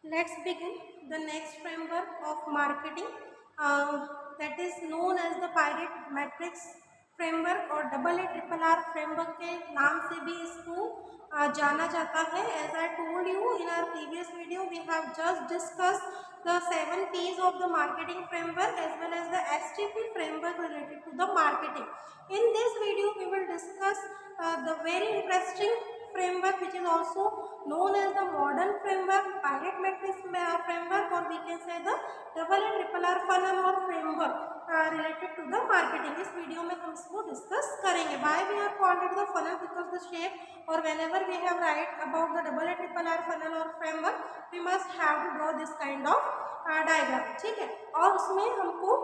Let's begin the next framework of marketing that is known as the Pirate Matrix framework और double A triple R framework के नाम से भी इसको जाना जाता है. As I told you in our previous video, we have just discussed the 7 P's of the marketing framework as well as the STP framework related to the marketing. In this video, we will discuss the very interesting framework which is also known as the modern framework, Pirate Matrix framework, or we can say the double and triple R funnel or framework related to the marketing. इस video में हम इसको discuss करेंगे. Why we have called it the funnel? Because the shape or whenever we have write about the double and triple R funnel or framework, we must have to draw this kind of diagram. ठीक है, और उसमें हमको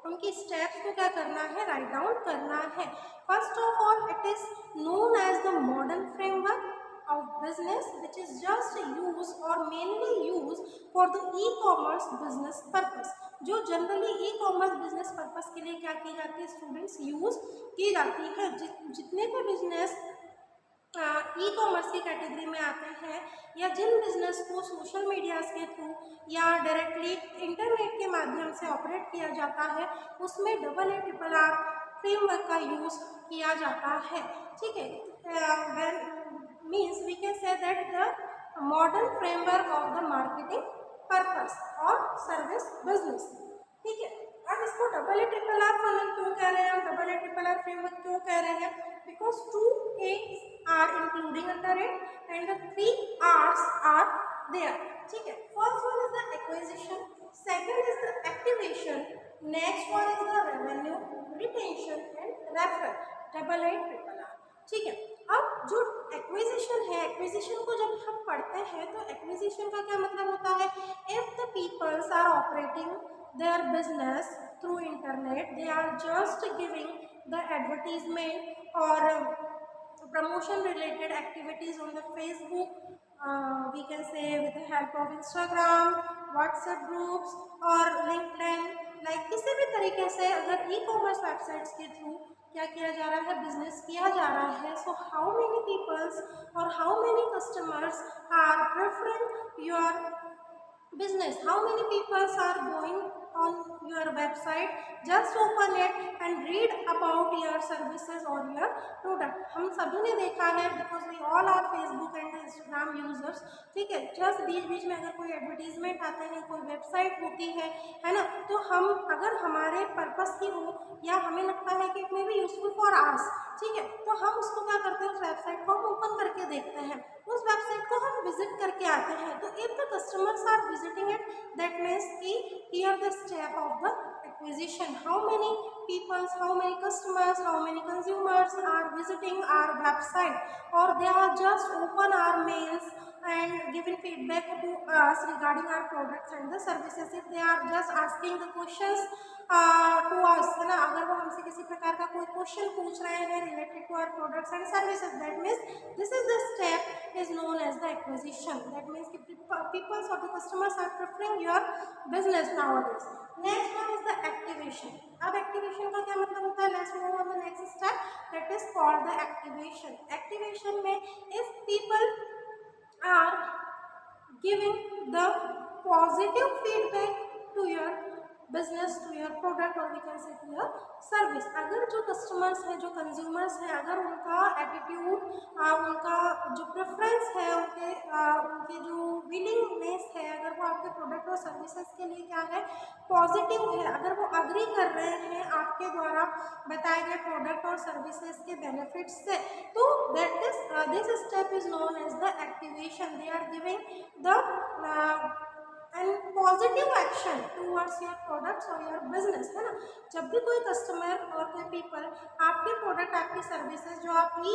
उनकी steps को क्या करना है, राइट डाउन करना है. First of all, it is known as the modern framework of business which is just used or mainly used for the e-commerce business purpose. जो जनरली e-commerce business purpose के लिए क्या की जाती है स्टूडेंट्स, यूज की जाती है. जितने भी बिजनेस ई कॉमर्स की कैटेगरी में आते हैं या जिन बिजनेस को सोशल मीडिया के थ्रू या डायरेक्टली इंटरनेट के माध्यम से ऑपरेट किया जाता है, उसमें double A triple R framework का यूज़ किया जाता है. ठीक है, means we can say that the modern framework of the marketing purpose और service business. ठीक है, अब इसको double A triple R funnel क्यों कह रहे हैं, हम double A triple R framework क्यों कह रहे हैं? Because 2 A's are including under it and the 3 R's are there. ठीक है, first one is the acquisition, second is the activation, next one is the revenue, retention and referral. Double A triple R. ठीक है, अब जो acquisition है, acquisition को जब हम पढ़ते हैं तो एक्विजिशन का क्या मतलब होता है? If the peoples are operating their business through internet, they are just giving the advertisement और promotion related activities on the Facebook, we can say with the help of Instagram, WhatsApp groups और LinkedIn, like किसी भी तरीके से अगर e commerce websites के through क्या किया जा रहा है, बिजनेस किया जा रहा है. सो हाउ मेनी पीपल्स और how many customers are preferring your business, how many people are going on your website, just open it and read about your services or your product. हम सभी ने देखा है because we all are Facebook and Instagram users. ठीक है, just बीच बीच में अगर कोई एडवर्टीजमेंट आते हैं, कोई वेबसाइट होती है ना, तो हम अगर हमारे पर्पस की हो या हमें लगता है कि it may be useful for hours, ठीक है, तो हम उसको क्या करते हैं, उस वेबसाइट को हम ओपन करके देखते हैं, उस वेबसाइट को हम विजिट करके आते हैं. तो if the customers are visiting it, that means कि here the step of the acquisition, how many peoples, how many customers, how many consumers are visiting our website और they are just open our mails and giving feedback to us regarding our products and the services. If they are just asking the questions to us, है ना, अगर वो हमसे किसी प्रकार का कोई क्वेश्चन पूछ रहे हैं related to our products and services, that means this is the step is known as the acquisition. That means people or the customers are preferring your business nowadays. Next one is the activation. अब activation का क्या मतलब होता है? Let's move on the next step, that is called the activation. Activation में if people are giving the positive feedback to your business, to your product or we can say to your service. अगर जो customers हैं, जो consumers हैं, अगर उनका attitude, उनका जो प्रेफरेंस है, उनके जो विलिंगनेस है, अगर वो आपके प्रोडक्ट और सर्विसेज के लिए क्या है, पॉजिटिव है, अगर वो अग्री कर रहे हैं आपके द्वारा बताए गए प्रोडक्ट और सर्विसेज के बेनिफिट्स से, तो that is this step is known as the activation. They are giving the end positive action towards your products और योर बिजनेस, है ना. जब भी कोई कस्टमर और कोई पीपल आपके प्रोडक्ट, आपकी सर्विसेज जो आप ई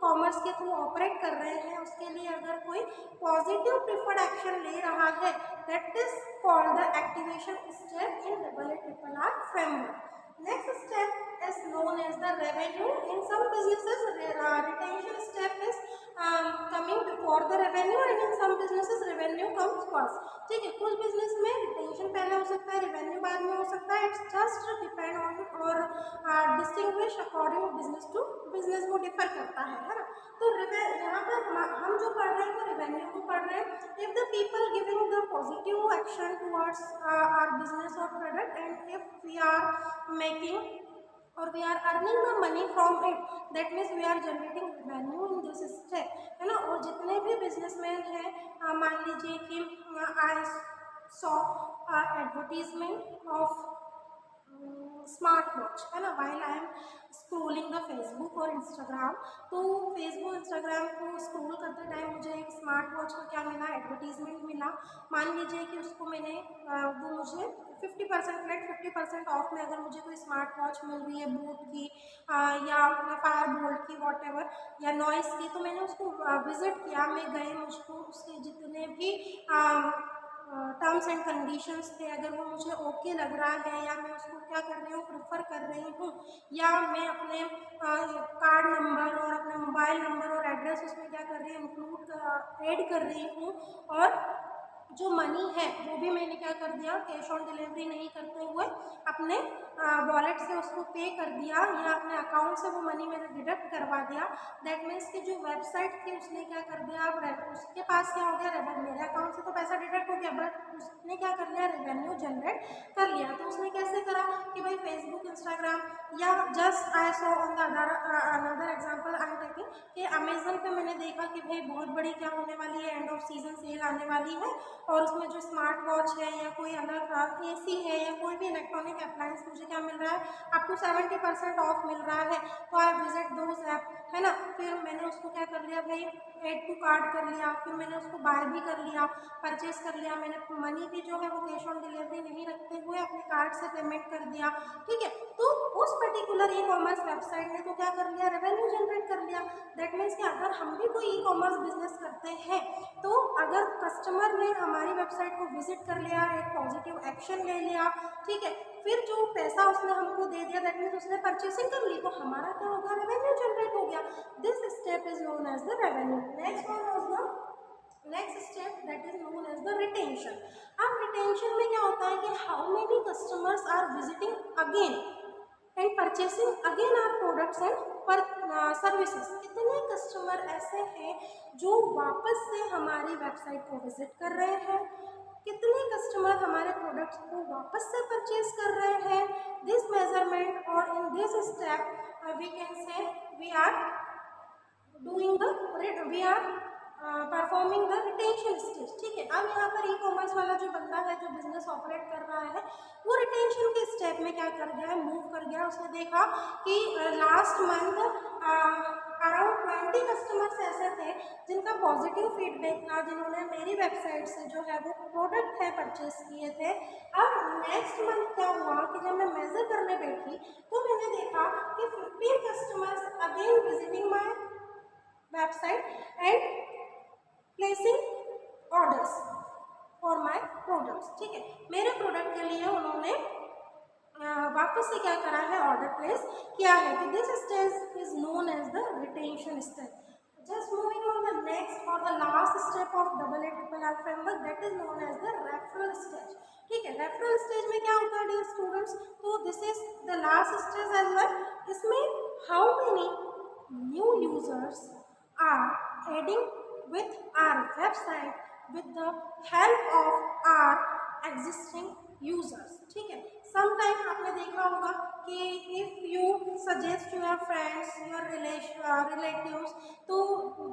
कॉमर्स के थ्रू ऑपरेट कर रहे हैं, उसके लिए अगर कोई पॉजिटिव प्रिफर्ड एक्शन ले रहा है, that is called the activation step in double A triple R framework. Next step is known as the revenue. In some businesses, retention step is coming before the revenue and in some businesses revenue comes first. ठीक है, कुछ business में retention पहले हो सकता है, revenue बाद में हो सकता है. इट्स जस्ट डिपेंड ऑन और distinguish according business to business, वो डिफर करता है ना. तो यहाँ पर हम जो पढ़ रहे हैं वो रेवेन्यू को पढ़ रहे हैं. If the people giving the positive action towards our business or product, and if we are making or we are earning the money from it, that means we are generating revenue in this step, है ना। और जितने भी businessman हैं, मान लीजिए कि I saw advertisement of smart watch, है ना, while I am scrolling the Facebook और इंस्टाग्राम। तो फेसबुक इंस्टाग्राम को स्क्रोल करते टाइम मुझे एक स्मार्ट वॉच का क्या मिला, एडवर्टीजमेंट मिला। मान लीजिए कि उसको मैंने वो मुझे 50% फ्लैट 50% ऑफ में अगर मुझे कोई स्मार्ट वॉच मिल रही है बोट की या फायर बोल्ट की वॉट एवर या नॉइस की, तो मैंने उसको विजिट किया, मैं गए, मुझको उसके जितने भी टर्म्स एंड कंडीशंस थे, अगर वो मुझे ओके लग रहा है या मैं उसको क्या कर रही हूँ, प्रेफर कर रही हूँ, या मैं अपने कार्ड नंबर और अपने मोबाइल नंबर और एड्रेस उसमें क्या कर रही हूँ, इंक्लूड ऐड कर रही हूँ, और जो मनी है वो भी मैंने क्या कर दिया, कैश ऑन डिलीवरी नहीं करते हुए अपने वॉलेट से उसको पे कर दिया या अपने अकाउंट से वो मनी मैंने डिडक्ट करवा दिया। दैट मीन्स कि जो वेबसाइट थी उसने क्या कर दिया, उसके पास क्या हो गया, रेवेन्यू, मेरे अकाउंट से तो पैसा डिडक्ट हो गया बट उसने क्या कर लिया, रेवेन्यू जनरेट कर लिया। तो उसने कैसे करा कि भाई फेसबुक, इंस्टाग्राम, या just I saw on the another example I am taking कि अमेजन पे मैंने देखा कि भाई बहुत बड़ी क्या होने वाली है, एंड ऑफ सीजन सेल आने वाली है, और उसमें जो स्मार्ट वॉच है या कोई अलग AC है या कोई भी इलेक्ट्रॉनिक अप्लायंस मुझे क्या मिल रहा है, अप टू 70% ऑफ मिल रहा है। तो आई विजिट दोज ऐप, है ना। फिर मैंने उसको क्या कर लिया भाई, ऐड टू कार्ट कर लिया, फिर मैंने उसको बाय भी कर लिया, परचेज कर लिया, मैंने मनी भी जो है वो कैश ऑन डिलीवरी नहीं रखते हुए अपने कार्ड से पेमेंट कर दिया, ठीक है। तो उस पर्टिकुलर ई कॉमर्स वेबसाइट ने तो क्या कर लिया, रेवेन्यू जनरेट कर लिया। दैट मीन्स कि अगर हम भी कोई ई कॉमर्स बिजनेस करते हैं, तो अगर कस्टमर ने हमारी वेबसाइट को विजिट कर लिया, एक पॉजिटिव एक्शन ले लिया, ठीक है, फिर जो पैसा उसने हमको दे दिया, दैट मीन्स उसने परचेसिंग कर ली, तो हमारा क्या हो गया, रेवेन्यू जनरेट हो गया। This step is known as the revenue. Next one was the next step that is known as the retention. अब रिटेंशन में क्या होता है कि how many customers are visiting again and purchasing again our products and पर services. कितने customer ऐसे हैं जो वापस से हमारी वेबसाइट को विजिट कर रहे हैं, कितने कस्टमर हमारे प्रोडक्ट्स को वापस से परचेज कर रहे हैं। दिस मेजरमेंट और in this step we can say we are doing the we are performing the retention stage, ठीक है। अब यहाँ पर ई कॉमर्स वाला जो बंदा है, जो बिजनेस ऑपरेट कर रहा है, वो रिटेंशन के स्टेप में क्या कर गया है, मूव कर गया। उसने देखा कि लास्ट मंथ अराउंड 20 कस्टमर्स ऐसे थे जिनका पॉजिटिव फीडबैक था, जिन्होंने मेरी वेबसाइट से जो है वो प्रोडक्ट है परचेज किए थे। अब नेक्स्ट मंथ क्या हुआ कि जब मैं मेजर करने बैठी तो मैंने देखा कि 15 customers again visiting my website and placing orders for my products, ठीक है। मेरे प्रोडक्ट के लिए उन्होंने वापस से क्या करा है, ऑर्डर प्लेस किया है। तो this stage is known as the retention step. Just moving on the next और the last step of AAR framework, that is known as the referral stage, ठीक है। रेफरल स्टेज में क्या होता है डियर स्टूडेंट्स, तो this is the last stage as well. इसमें how many new users are adding with our website with the help of our existing users, ठीक है। समटाइम आपने देखा होगा कि if you suggest to your friends, your relatives, तो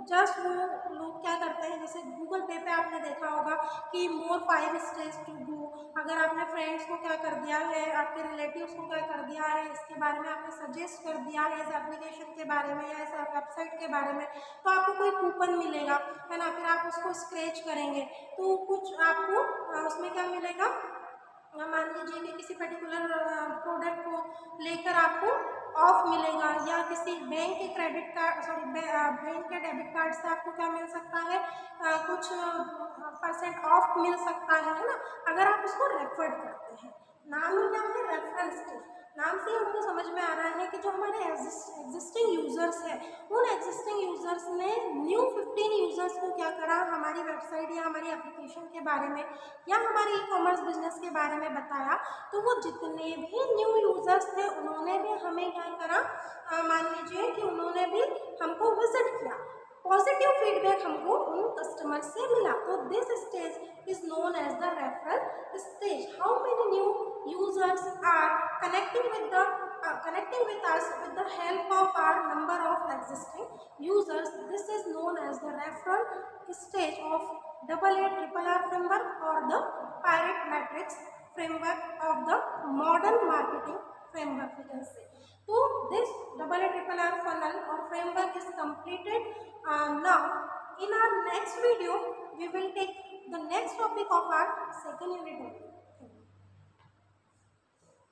just वो लोग क्या करते हैं, जैसे गूगल पे आपने देखा होगा कि मोर 5 स्टेज टू डू। अगर आपने फ्रेंड्स को क्या कर दिया है, आपके रिलेटिव्स को क्या कर दिया है, इसके बारे में आपने सजेस्ट कर दिया है, इस एप्लीकेशन के बारे में या इस वेबसाइट के बारे में, तो आपको कोई कूपन मिलेगा, है ना। फिर आप उसको स्क्रैच करेंगे तो कुछ आपको उसमें क्या मिलेगा, मान लीजिए कि किसी पर्टिकुलर प्रोडक्ट को लेकर आपको ऑफ मिलेगा, या किसी बैंक के क्रेडिट कार्ड बैंक के डेबिट कार्ड से आपको क्या मिल सकता है, कुछ % ऑफ मिल सकता है ना, अगर आप उसको रेफर करते हैं। नाम ही क्या है, रेफरेंस स्टेज। नाम से हमको समझ में आ रहा है कि जो हमारे एग्जिस्टिंग यूज़र्स हैं, उन एग्जिस्टिंग यूज़र्स ने न्यू 15 यूज़र्स को क्या करा, हमारी वेबसाइट या हमारी एप्लीकेशन के बारे में या हमारे ई कॉमर्स बिजनेस के बारे में बताया। तो वो जितने भी न्यू यूज़र्स थे उन्होंने भी हमें क्या करा, मान लीजिए कि उन्होंने भी हमको विजिट किया, पॉजिटिव फीडबैक हमको उन कस्टमर से मिला। तो this stage is known as stage, how many new users are connecting with us with the help of our number of existing users. This is known as the referral stage of AARRR framework or the pirate matrix framework of the modern marketing framework, we can say. So this AARRR funnel or framework is completed. Now in our next video we will take the next topic of our second unit.